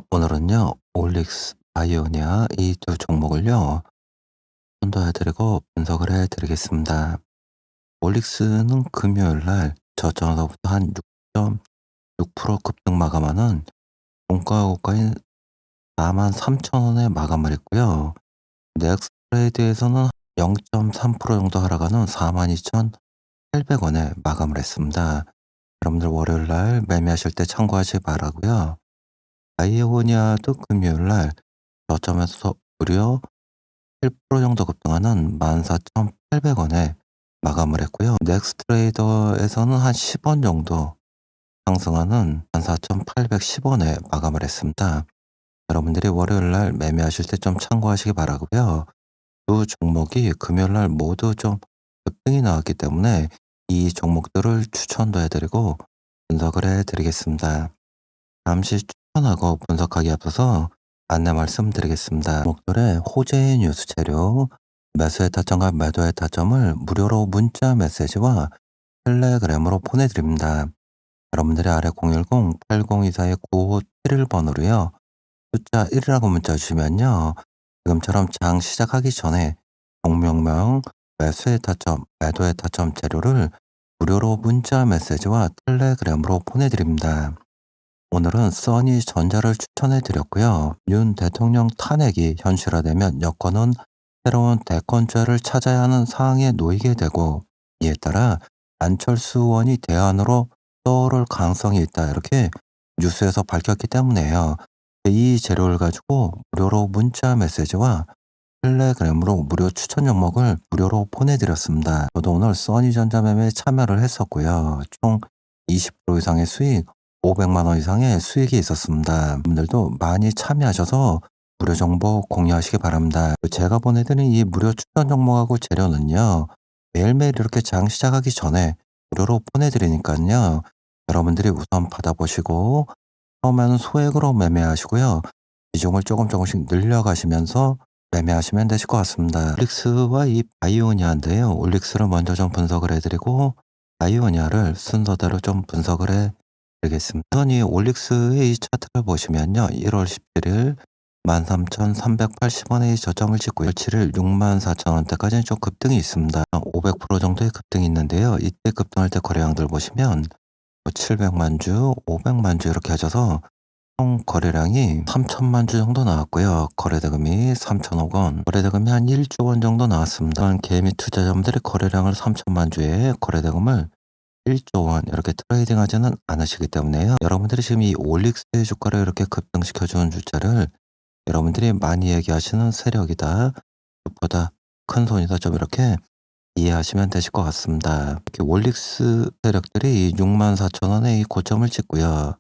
오늘은요, 올릭스, 바이오니아 이 두 종목을요, 선도해 드리고 분석을 해 드리겠습니다. 올릭스는 금요일 날 저점으로부터 한 6.6% 급등 마감하는 종가 고가인 43,000원에 마감을 했고요. 넥스트레이드에서는 0.3% 정도 하락하는 42,800원에 마감을 했습니다. 여러분들 월요일 날 매매하실 때 참고하시 바라고요. 바이오니아도 금요일 날 저점에서 무려 7% 정도 급등하는 14,800원에 마감을 했고요. 넥스트레이더에서는 한 10원 정도 상승하는 14,810원에 마감을 했습니다. 여러분들이 월요일 날 매매하실 때 좀 참고하시기 바라고요. 두 종목이 금요일 날 모두 좀 급등이 나왔기 때문에 이 종목들을 추천도 해드리고 분석을 해드리겠습니다. 잠시 추천하고 분석하기 앞서서 안내 말씀드리겠습니다. 목표의 호재의 뉴스 재료, 매수의 타점과 매도의 타점을 무료로 문자 메시지와 텔레그램으로 보내드립니다. 여러분들이 아래 010-8024-9571번으로요. 숫자 1이라고 문자 주시면요. 지금처럼 장 시작하기 전에 종목명, 매수의 타점, 매도의 타점 재료를 무료로 문자 메시지와 텔레그램으로 보내드립니다. 오늘은 써니전자를 추천해 드렸고요. 윤 대통령 탄핵이 현실화되면 여권은 새로운 대권죄를 찾아야 하는 상황에 놓이게 되고, 이에 따라 안철수 의원이 대안으로 떠오를 가능성이 있다, 이렇게 뉴스에서 밝혔기 때문에요. 이 재료를 가지고 무료로 문자 메시지와 텔레그램으로 무료 추천 종목을 무료로 보내드렸습니다. 저도 오늘 써니전자 매매에 참여를 했었고요. 총 20% 이상의 수익, 500만 원 이상의 수익이 있었습니다. 여러분들도 많이 참여하셔서 무료 정보 공유하시기 바랍니다. 제가 보내드린 이 무료 추천 종목하고 재료는요, 매일매일 이렇게 장 시작하기 전에 무료로 보내드리니까요. 여러분들이 우선 받아보시고 처음에는 소액으로 매매하시고요. 비중을 조금씩 늘려가시면서 매매하시면 되실 것 같습니다. 올릭스와 이 바이오니아인데요. 올릭스를 먼저 좀 분석을 해드리고 바이오니아를 순서대로 좀 분석을 해드리겠습니다. 우선 이 올릭스의 이 차트를 보시면요. 1월 17일 13,380원의 저점을 찍고 7일 64,000원대까지는 좀 급등이 있습니다. 500% 정도의 급등이 있는데요. 이때 급등할 때 거래량들 보시면 700만 주, 500만 주 이렇게 하셔서 총 거래량이 3천만 주 정도 나왔고요. 거래대금이 3천억 원, 거래대금이 한 1조 원 정도 나왔습니다. 개미 투자자분들이 거래량을 3천만 주에 거래대금을 1조 원 이렇게 트레이딩하지는 않으시기 때문에요. 여러분들이 지금 이 올릭스의 주가를 이렇게 급등시켜주는 주자를 여러분들이 많이 얘기하시는 세력이다, 보다 큰 손이다, 좀 이렇게 이해하시면 되실 것 같습니다. 이렇게 올릭스 세력들이 64,000원의 이 고점을 찍고요.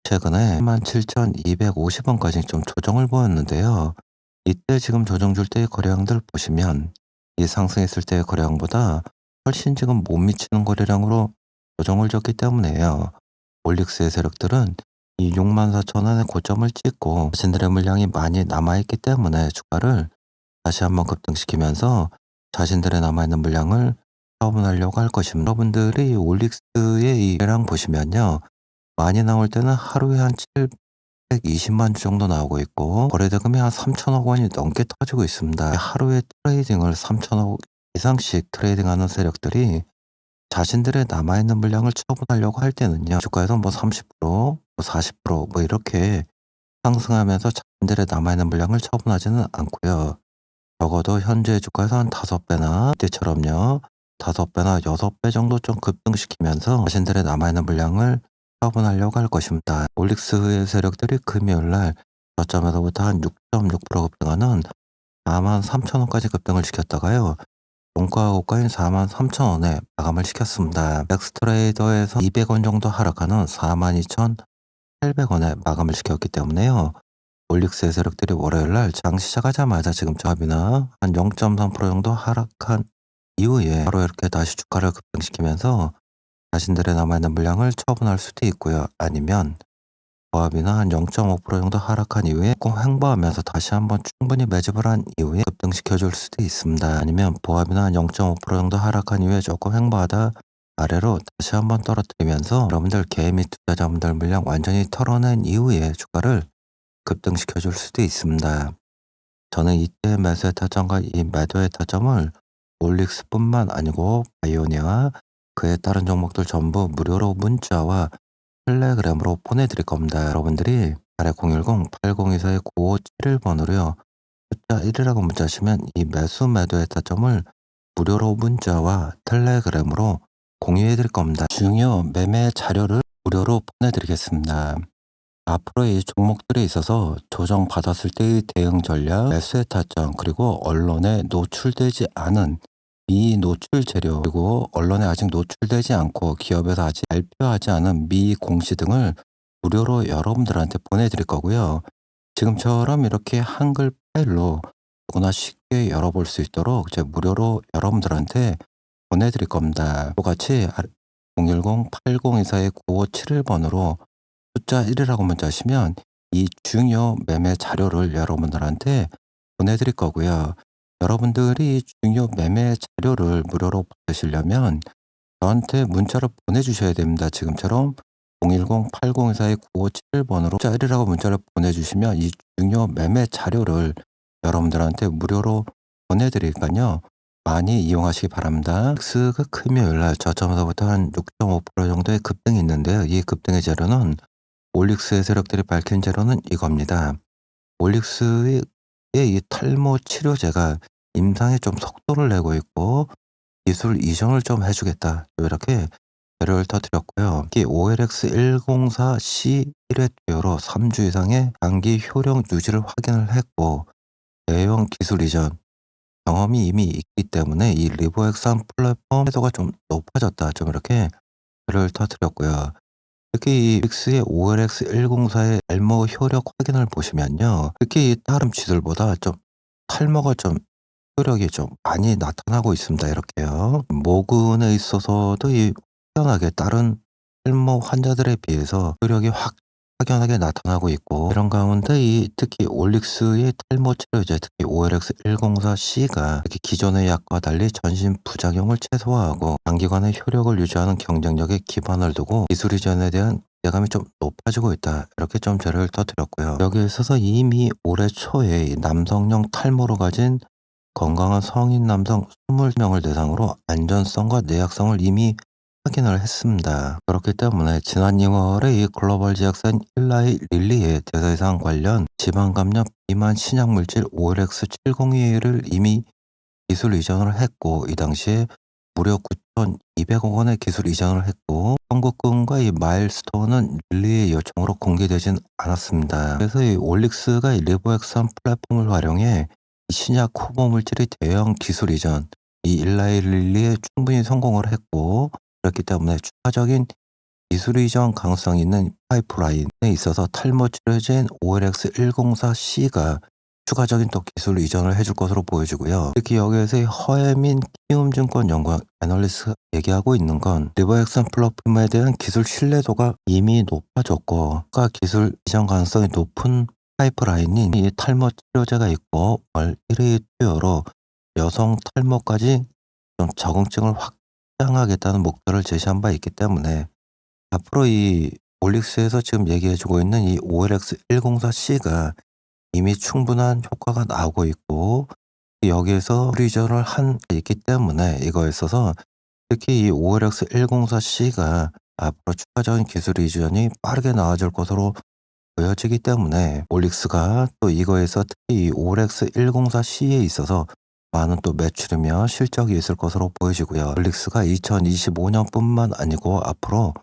최근에 17,250원까지 좀 조정을 보였는데요. 이때 지금 조정 줄 때의 거래량들 보시면 이 상승했을 때의 거래량보다 훨씬 지금 못 미치는 거래량으로 조정을 줬기 때문에요. 올릭스의 세력들은 이 64,000원의 고점을 찍고 자신들의 물량이 많이 남아있기 때문에 주가를 다시 한번 급등시키면서 자신들의 남아있는 물량을 처분하려고 할 것입니다. 여러분들이 올릭스의 이 거래량 보시면요. 많이 나올 때는 하루에 한 720만 주 정도 나오고 있고 거래대금이 한 3천억 원이 넘게 터지고 있습니다. 하루에 트레이딩을 3천억 이상씩 트레이딩하는 세력들이 자신들의 남아있는 물량을 처분하려고 할 때는요. 주가에서 뭐 30%, 뭐 40%뭐 이렇게 상승하면서 자신들의 남아있는 물량을 처분하지는 않고요. 적어도 현재 주가에서 한 5배나 이때처럼요. 5배나 6배 정도 좀 급등시키면서 자신들의 남아있는 물량을 처분하려고 할 것입니다. 올릭스의 세력들이 금요일 날 저점에서부터 한 6.6% 급등하는 43,000원까지 급등을 시켰다가요. 종가 고가인 43,000원에 마감을 시켰습니다. 넥스트레이더에서 200원 정도 하락하는 42,800원에 마감을 시켰기 때문에요. 올릭스의 세력들이 월요일 날 장 시작하자마자 지금 저합이나 한 0.3% 정도 하락한 이후에 바로 이렇게 다시 주가를 급등시키면서 자신들의 남아있는 물량을 처분할 수도 있고요. 아니면 보합이나 한 0.5% 정도 하락한 이후에 꼭 횡보하면서 다시 한번 충분히 매집을 한 이후에 급등시켜 줄 수도 있습니다. 아니면 보합이나 한 0.5% 정도 하락한 이후에 조금 횡보하다 아래로 다시 한번 떨어뜨리면서 여러분들 개미 투자자분들 물량 완전히 털어낸 이후에 주가를 급등시켜 줄 수도 있습니다. 저는 이때 매수의 타점과 이 매도의 타점을 올릭스뿐만 아니고 바이오니아 그에 따른 종목들 전부 무료로 문자와 텔레그램으로 보내드릴 겁니다. 여러분들이 아래 010-8024-9571번으로요. 숫자 1이라고 문자하시면 이 매수 매도의 타점을 무료로 문자와 텔레그램으로 공유해 드릴 겁니다. 중요 매매 자료를 무료로 보내드리겠습니다. 앞으로 이 종목들에 있어서 조정받았을 때의 대응 전략, 매수의 타점, 그리고 언론에 노출되지 않은 미노출 재료, 그리고 언론에 아직 노출되지 않고 기업에서 아직 발표하지 않은 미공시 등을 무료로 여러분들한테 보내드릴 거고요. 지금처럼 이렇게 한글 파일로 누구나 쉽게 열어볼 수 있도록 이제 무료로 여러분들한테 보내드릴 겁니다. 똑같이 010-8024-9571번으로 숫자 1이라고 문자 하시면 이 중요 매매 자료를 여러분들한테 보내드릴 거고요. 여러분들이 중요 매매 자료를 무료로 받으시려면 저한테 문자를 보내주셔야 됩니다. 지금처럼 010-8024-9571번으로 숫자 1이라고 문자를 보내주시면 이 중요 매매 자료를 여러분들한테 무료로 보내드리니까요. 많이 이용하시기 바랍니다. 엑스가 금요일날 저점에서부터 한 6.5% 정도의 급등이 있는데요. 이 급등의 재료는 올릭스의 세력들이 밝힌 재료는 이겁니다. 올릭스의 이 탈모 치료제가 임상에 좀 속도를 내고 있고 기술 이전을 좀 해주겠다. 이렇게 재료를 터뜨렸고요. 특히 OLX104C1회 투여로 3주 이상의 장기 효력 유지를 확인을 했고 대형 기술 이전 경험이 이미 있기 때문에 이 리보엑산 플랫폼 해도가 좀 높아졌다. 좀 이렇게 재료를 터뜨렸고요. 특히 이 빅스의 OLX104의 탈모 효력 확인을 보시면요. 특히 이 다른 쥐들보다 좀 탈모가 좀 효력이 좀 많이 나타나고 있습니다. 이렇게요. 모근에 있어서도 이 확연하게 다른 탈모 환자들에 비해서 효력이 확연하게 나타나고 있고 이런 가운데 이 특히 올릭스의 탈모 치료제 특히 OLX104C가 특히 기존의 약과 달리 전신 부작용을 최소화하고 장기간의 효력을 유지하는 경쟁력에 기반을 두고 기술 이전에 대한 기대감이 좀 높아지고 있다. 이렇게 좀 재료를 터뜨렸고요. 여기에 있어서 이미 올해 초에 이 남성용 탈모로 가진 건강한 성인 남성 20명을 대상으로 안전성과 내약성을 이미 확인을 했습니다. 그렇기 때문에 지난 2월에 이 글로벌 제약사인 일라이 릴리의 대사이상 관련 지방감염 비만 신약물질 OLX702를 이미 기술 이전을 했고 이 당시에 무려 9,200억 원의 기술 이전을 했고 선급금과 이 마일스톤은 릴리의 요청으로 공개되진 않았습니다. 그래서 이 올릭스가 이 리보엑산 플랫폼을 활용해 이 신약 후보 물질의 대형 기술 이전 이 일라이 릴리에 충분히 성공을 했고 그렇기 때문에 추가적인 기술 이전 가능성이 있는 파이프라인에 있어서 탈모 치료제인 OLX104C가 추가적인 또 기술 이전을 해줄 것으로 보여지고요. 특히 여기에서 허혜민 키움증권 연구원 애널리스트가 얘기하고 있는 건 리버엑산 플랫폼에 대한 기술 신뢰도가 이미 높아졌고 기술 이전 가능성이 높은 파이프라인인 이 탈모 치료제가 있고 월 1회 투여로 여성 탈모까지 좀 적응증을 확장하겠다는 목표를 제시한 바 있기 때문에 앞으로 이 올릭스에서 지금 얘기해주고 있는 이 OLX104C가 이미 충분한 효과가 나오고 있고 여기에서 리저를 한 게 있기 때문에 이거에 있어서 특히 이 OLX104C가 앞으로 추가적인 기술 이전이 빠르게 나아질 것으로 보여지기 때문에 올릭스가 또 이거에서 특히 이 OLX104C에 있어서 많은 또 매출이며 실적이 있을 것으로 보여지고요. 올릭스가 2025년뿐만 아니고 앞으로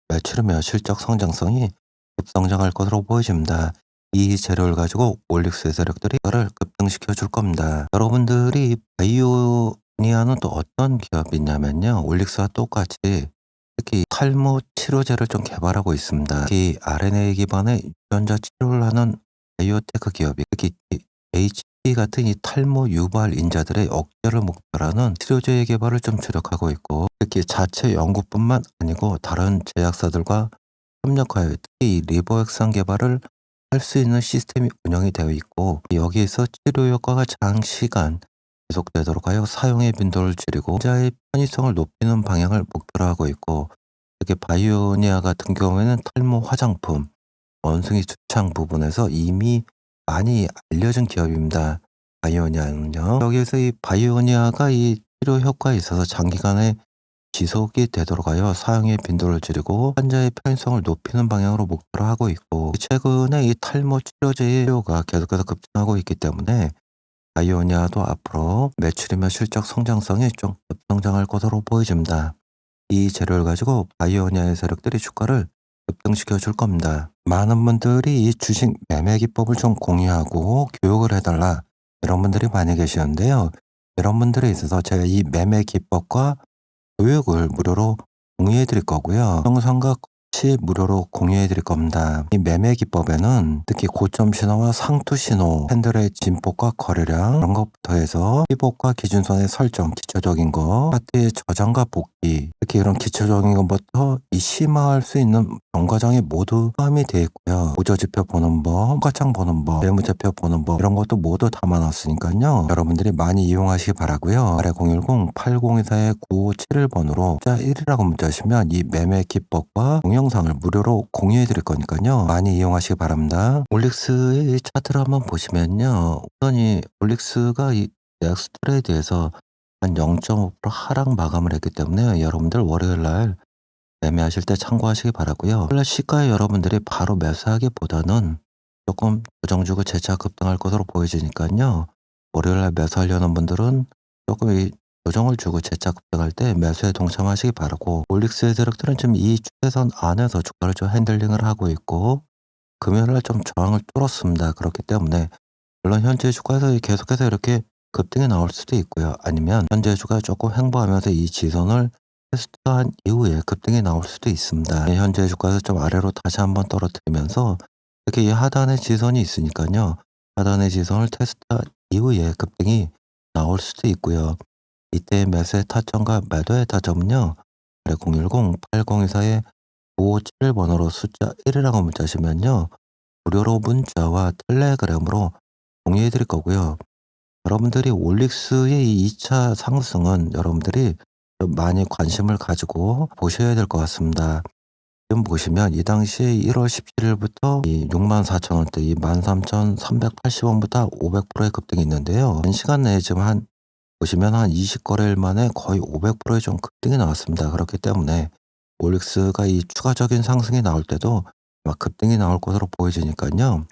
매출이며 실적 성장성이 급성장할 것으로 보여집니다. 이 재료를 가지고 올릭스의 세력들이 이거를 급등시켜 줄 겁니다. 여러분들이 바이오니아는 또 어떤 기업이냐면요. 올릭스와 똑같이 특히 탈모 치료제를 좀 개발하고 있습니다. 특히 RNA 기반의 유전자 치료를 하는 바이오테크 기업이 특히 HP 같은 이 탈모 유발 인자들의 억제를 목표로 하는 치료제 개발을 좀 주력하고 있고 특히 자체 연구뿐만 아니고 다른 제약사들과 협력하여 특히 이 리보액상 개발을 할 수 있는 시스템이 운영이 되어 있고 여기에서 치료 효과가 장시간 지속되도록 하여 사용의 빈도를 줄이고 환자의 편의성을 높이는 방향을 목표로 하고 있고 특히 바이오니아 같은 경우에는 탈모 화장품, 원숭이 주창 부분에서 이미 많이 알려진 기업입니다. 바이오니아는요. 여기에서 이 바이오니아가 이 치료 효과에 있어서 장기간에 지속이 되도록 하여 사용의 빈도를 줄이고 환자의 편의성을 높이는 방향으로 목표로 하고 있고, 최근에 이 탈모 치료제의 수요가 계속해서 급증하고 있기 때문에 바이오니아도 앞으로 매출이며 실적 성장성이 좀 급성장할 것으로 보여집니다. 이 재료를 가지고 바이오니아의 세력들이 주가를 급등시켜 줄 겁니다. 많은 분들이 이 주식 매매 기법을 좀 공유하고 교육을 해달라, 이런 분들이 많이 계시는데요. 이런 분들에 있어서 제가 이 매매 기법과 교육을 무료로 공유해 드릴 거고요. 영상과 같이 무료로 공유해 드릴 겁니다. 이 매매 기법에는 특히 고점 신호와 상투 신호, 캔들의 진폭과 거래량, 이런 것부터 해서 피복과 기준선의 설정, 기초적인 거, 차트의 저장과 복귀, 특히 이런 기초적인 것부터 이 심화할 수 있는 정과정이 모두 포함이 되어 있고요. 보조지표 보는 법, 호가창 보는 법, 매무제표 보는 법, 이런 것도 모두 담아놨으니까요. 여러분들이 많이 이용하시기 바라고요. 아래 010-802-9571번으로 숫자 1이라고 문자하시면 이 매매 기법과 동영상을 무료로 공유해 드릴 거니까요. 많이 이용하시기 바랍니다. 올릭스의 이 차트를 한번 보시면요. 우선 이 올릭스가 이 넥스트레이드에서 한 0.5% 하락 마감을 했기 때문에 여러분들 월요일 날 매매하실 때 참고하시기 바라고요. 원래 시가에 여러분들이 바로 매수하기보다는 조금 조정 주고 재차 급등할 것으로 보여지니까요. 월요일 날 매수하려는 분들은 조금 이 조정을 주고 재차 급등할 때 매수에 동참하시기 바라고, 올릭스의 세력들은 지금 이 추세선 안에서 주가를 좀 핸들링을 하고 있고 금요일 날 좀 저항을 뚫었습니다. 그렇기 때문에 물론 현재 주가에서 계속해서 이렇게 급등이 나올 수도 있고요. 아니면 현재 주가 조금 횡보하면서 이 지선을 테스트한 이후에 급등이 나올 수도 있습니다. 현재 주가에서 좀 아래로 다시 한번 떨어뜨리면서 이렇게 이 하단의 지선이 있으니까요. 하단의 지선을 테스트한 이후에 급등이 나올 수도 있고요. 이때 매수의 타점과 매도의 타점은요. 010-8024-9571번으로 숫자 1이라고 문자하시면요. 무료로 문자와 텔레그램으로 공유해 드릴 거고요. 여러분들이 올릭스의 이 2차 상승은 여러분들이 좀 많이 관심을 가지고 보셔야 될 것 같습니다. 지금 보시면 이 당시에 1월 17일부터 이 64,000원대, 이 13,380원부터 500%의 급등이 있는데요. 단시간 내에 지금 보시면 한 20거래일 만에 거의 500%의 좀 급등이 나왔습니다. 그렇기 때문에 올릭스가 이 추가적인 상승이 나올 때도 막 급등이 나올 것으로 보여지니까요.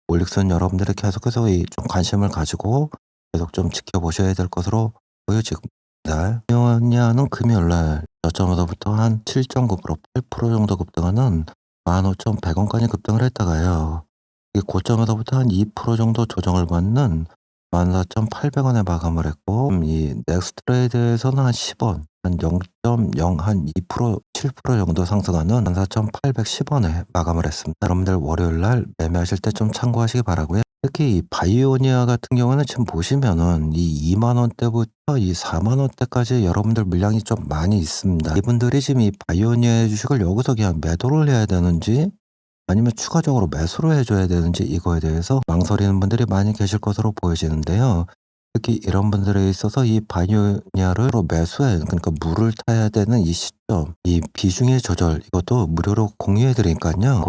올릭스는 여러분들이 계속해서 이 좀 관심을 가지고 계속 좀 지켜보셔야 될 것으로 보여집니다. 바이오니아는 금요일날 저점에서부터 한 7.9%, 8% 정도 급등하는 15,100원까지 급등을 했다가요. 이 고점에서부터 한 2% 정도 조정을 받는 14,800원에 마감을 했고, 이 넥스트레이드에서는 한 10원, 한 0.0, 한 2%, 7% 정도 상승하는 14,810원에 마감을 했습니다. 여러분들 월요일 날 매매하실 때 좀 참고하시기 바라고요. 특히 이 바이오니아 같은 경우는 지금 보시면은 이 2만 원대부터 이 4만 원대까지 여러분들 물량이 좀 많이 있습니다. 이분들이 지금 이 바이오니아 주식을 여기서 그냥 매도를 해야 되는지 아니면 추가적으로 매수를 해줘야 되는지, 이거에 대해서 망설이는 분들이 많이 계실 것으로 보여지는데요. 특히 이런 분들에 있어서 이 바이오니아를 매수해, 그러니까 물을 타야 되는 이 시점, 이 비중의 조절, 이것도 무료로 공유해 드리니까요.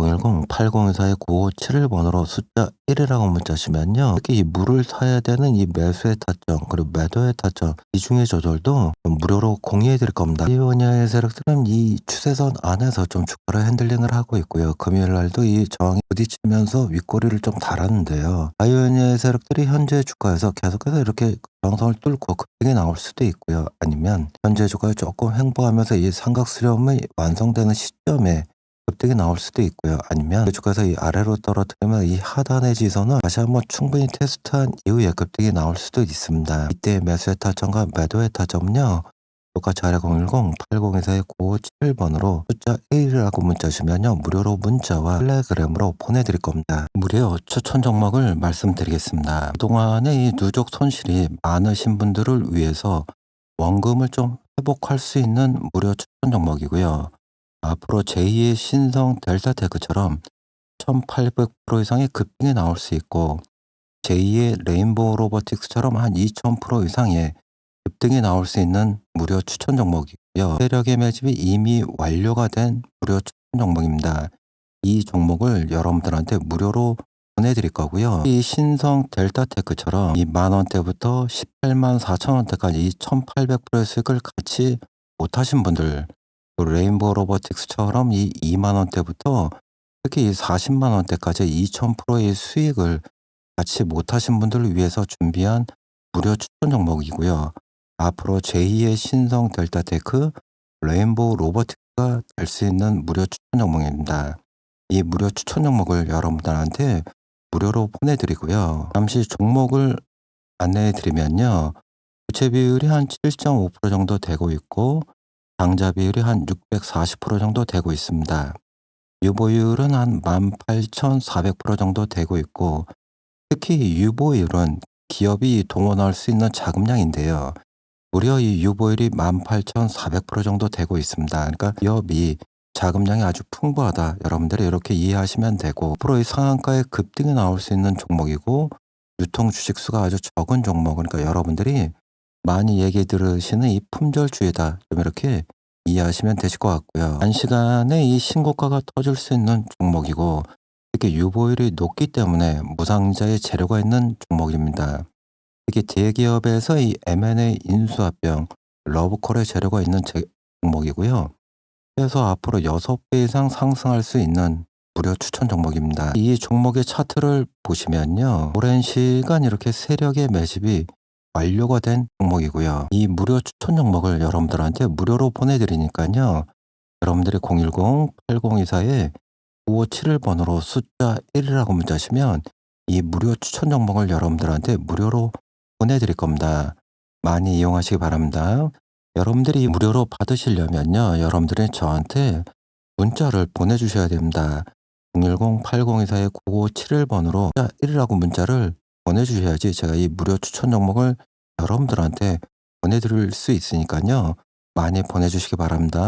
010-8024-9571번으로 숫자 1이라고 문자시면요. 특히 이 물을 타야 되는 이 매수의 타점, 그리고 매도의 타점, 비중의 조절도 무료로 공유해 드릴 겁니다. 바이오니아의 세력들은 이 추세선 안에서 좀 주가를 핸들링을 하고 있고요. 금요일 날도 이 저항에 부딪히면서 윗꼬리를 좀 달았는데요. 바이오니아의 세력들이 현재 주가에서 계속해서 이렇게 저항선을 뚫고 급등이 나올 수도 있고요. 아니면 현재 주가에 조금 횡보하면서 이 삼각 수렴이 완성되는 시점에 급등이 나올 수도 있고요. 아니면 주가에서 이 아래로 떨어뜨리면 이 하단의 지선을 다시 한번 충분히 테스트한 이후에 급등이 나올 수도 있습니다. 이때 매수의 타점과 매도의 타점은요. 똑같이 아래 010-8024-9571번으로 숫자 1이라고 문자주시면요. 무료로 문자와 텔레그램으로 보내드릴 겁니다. 무료 추천 종목을 말씀드리겠습니다. 그동안의 이 누적 손실이 많으신 분들을 위해서 원금을 좀 회복할 수 있는 무료 추천 종목이고요. 앞으로 제2의 신성 델타테크처럼 1800% 이상의 급등이 나올 수 있고, 제2의 레인보우 로보틱스처럼 한 2000% 이상의 급등이 나올 수 있는 무료 추천 종목이고요. 세력의 매집이 이미 완료가 된 무료 추천 종목입니다. 이 종목을 여러분들한테 무료로 보내드릴 거고요. 이 신성 델타테크처럼 이 만원대부터 184,000원대까지 이 1800%의 수익을 같이 못하신 분들, 또 레인보우 로보틱스처럼 이 2만원대부터 특히 이 40만원대까지 2000%의 수익을 같이 못하신 분들을 위해서 준비한 무료 추천 종목이고요. 앞으로 제2의 신성 델타테크 레인보우 로보틱스가 될 수 있는 무료 추천 종목입니다. 이 무료 추천 종목을 여러분들한테 무료로 보내드리고요. 잠시 종목을 안내해 드리면요. 부채 비율이 한 7.5% 정도 되고 있고 당좌 비율이 한 640% 정도 되고 있습니다. 유보율은 한 18,400% 정도 되고 있고 특히 유보율은 기업이 동원할 수 있는 자금량인데요. 무려 이 유보율이 18,400% 정도 되고 있습니다. 그러니까 기업이 자금량이 아주 풍부하다. 여러분들이 이렇게 이해하시면 되고 앞으로 이 상한가에 급등이 나올 수 있는 종목이고 유통 주식수가 아주 적은 종목. 그러니까 여러분들이 많이 얘기 들으시는 이 품절주의다. 좀 이렇게 이해하시면 되실 것 같고요. 단시간에 이 신고가가 터질 수 있는 종목이고 특히 유보율이 높기 때문에 무상자의 재료가 있는 종목입니다. 특히 대기업에서 이 M&A 인수합병, 러브콜의 재료가 있는 종목이고요. 그래서 앞으로 6배 이상 상승할 수 있는 무료 추천 종목입니다. 이 종목의 차트를 보시면요. 오랜 시간 이렇게 세력의 매집이 완료가 된 종목이고요. 이 무료 추천 종목을 여러분들한테 무료로 보내드리니까요. 여러분들이 010-8024에 9571번으로 숫자 1이라고 문자하시면 이 무료 추천 종목을 여러분들한테 무료로 보내드릴 겁니다. 많이 이용하시기 바랍니다. 여러분들이 무료로 받으시려면요. 여러분들이 저한테 문자를 보내주셔야 됩니다. 010-8024에 9571번으로 숫자 1이라고 문자를 보내주셔야지 제가 이 무료 추천 종목을 여러분들한테 보내드릴 수 있으니까요. 많이 보내주시기 바랍니다.